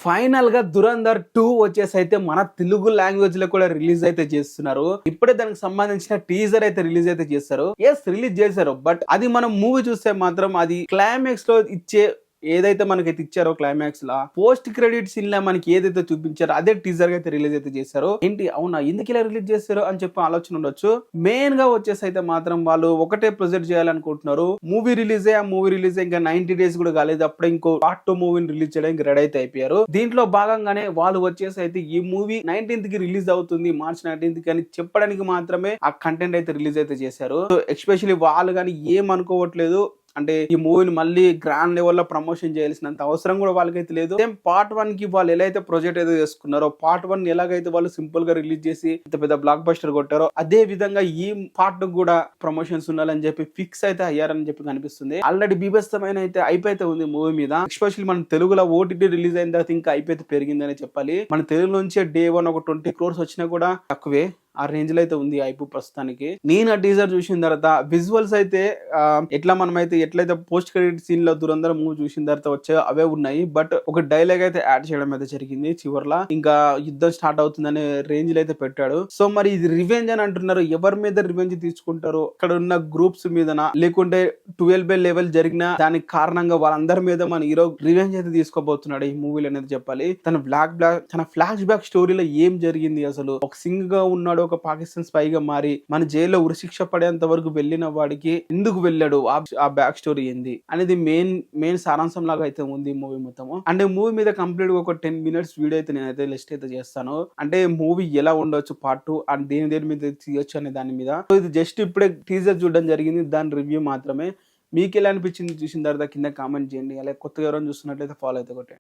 Final గా దురంధర్ 2 వచ్చేసి అయితే మన తెలుగు లాంగ్వేజ్ లో కూడా రిలీజ్ అయితే చేస్తున్నారు. ఇప్పుడే దానికి సంబంధించిన టీజర్ అయితే రిలీజ్ అయితే చేస్తారు. రిలీజ్ చేశారు. బట్ అది మనం మూవీ చూస్తే మాత్రం అది క్లైమాక్స్ లో ఇచ్చే ఏదైతే మనకైతే ఇచ్చారో క్లైమాక్స్ లా పోస్ట్ క్రెడిట్ సీన్ లా మనకి ఏదైతే చూపించారో అదే టీజర్ గా అయితే రిలీజ్ అయితే చేశారు. ఏంటి అవునా ఎందుకు ఇలా రిలీజ్ చేశారు అని చెప్పి ఆలోచన ఉండొచ్చు. మెయిన్ గా వచ్చేసి అయితే మాత్రం వాళ్ళు ఒకటే ప్రొజెక్ట్ చేయాలనుకుంటున్నారు. మూవీ రిలీజ్ ఇంకా 90 days కూడా కాలేదు. అప్పుడే ఇంకో పార్ట్ 2 మూవీని రిలీజ్ చేయడానికి రెడీ అయితే అయిపోయారు. దీంట్లో భాగంగానే వాళ్ళు వచ్చేసి అయితే ఈ మూవీ 19th కి రిలీజ్ అవుతుంది, March 19th కి అని చెప్పడానికి మాత్రమే ఆ కంటెంట్ అయితే రిలీజ్ అయితే చేశారు. ఎస్పెషల్లీ వాళ్ళు కానీ ఏం అనుకోవట్లేదు. అంటే ఈ మూవీని మళ్ళీ గ్రాండ్ లెవెల్ లో ప్రమోషన్ చేయాల్సినంత అవసరం కూడా వాళ్ళకైతే లేదు. సేమ్ పార్ట్ 1 కి వాళ్ళు ఎలా అయితే ప్రొజెక్ట్ అయితే చేసుకున్నారో, పార్ట్ 1 ఎలాగైతే వాళ్ళు సింపుల్ గా రిలీజ్ చేసి ఇంత పెద్ద బ్లాక్ బస్టర్ కొట్టారో అదే విధంగా ఈ పార్ట్ కూడా ప్రమోషన్స్ ఉండాలని చెప్పి ఫిక్స్ అయితే అయ్యారని చెప్పి కనిపిస్తుంది. ఆల్రెడీ బీభత్సమైన అయితే అయిపోతే ఉంది మూవీ మీద. ఎస్పెషల్లీ మన తెలుగులో ఓటీటీ రిలీజ్ అయిన తర్వాత ఇంకా అయిపోతే పెరిగిందని చెప్పాలి. మన తెలుగు నుంచే Day 1 ఒక 20 crores వచ్చినా కూడా తక్కువే. ఆ రేంజ్ లో అయితే ఉంది ఐపు ప్రస్తుతానికి. నేను ఆ టీజర్ చూసిన తర్వాత విజువల్స్ అయితే ఎట్లా మనమైతే ఎట్లయితే పోస్ట్ క్రెడిట్ సీన్ లో దురంధర్ మూవీ చూసిన తర్వాత వచ్చే అవే ఉన్నాయి. బట్ ఒక డైలాగ్ అయితే యాడ్ చేయడం అయితే జరిగింది చివర్లా. ఇంకా యుద్ధం స్టార్ట్ అవుతుందనే రేంజ్ లో అయితే పెట్టాడు. సో మరి ఇది రివెంజ్ అని అంటున్నారు. ఎవరి మీద రివెంజ్ తీసుకుంటారు? అక్కడ ఉన్న గ్రూప్స్ మీదనా లేకుంటే 12 లెవెల్ జరిగిన దానికి కారణంగా వాళ్ళందరి మీద మన హీరో రివెంజ్ అయితే తీసుకోబోతున్నాడు ఈ మూవీలో అనేది చెప్పాలి. తన ఫ్లాష్ బ్యాక్ స్టోరీలో ఏం జరిగింది, అసలు ఒక సింగ్ గా ఉన్నాడు, ఒక పాకిస్తాన్ స్పై గా మారి మన జైల్లో ఉరిశిక్ష పడేంత వరకు వెళ్ళిన వాడికి ఎందుకు వెళ్ళాడు, ఆ బ్యాక్ స్టోరీ ఏంది అనేది మెయిన్ సారాంశం లాగా అయితే ఉంది మూవీ మొత్తము. అంటే మూవీ మీద కంప్లీట్ గా ఒక 10 minutes వీడియో అయితే నేనైతే లిస్ట్ అయితే చేస్తాను. అంటే మూవీ ఎలా ఉండొచ్చు పార్ట్ 2 అండ్ దేని మీద తీయొచ్చు అనే దాని మీద. సో ఇది జస్ట్ ఇప్పుడే టీజర్ చూడడం జరిగింది, దాని రివ్యూ మాత్రమే. మీకు ఎలా అనిపించింది చూసిన తర్వాత కింద కామెంట్ చేయండి. అలాగే కొత్తగా ఎవరైనా చూస్తున్నట్లయితే ఫాలో అయితే కొట్టండి.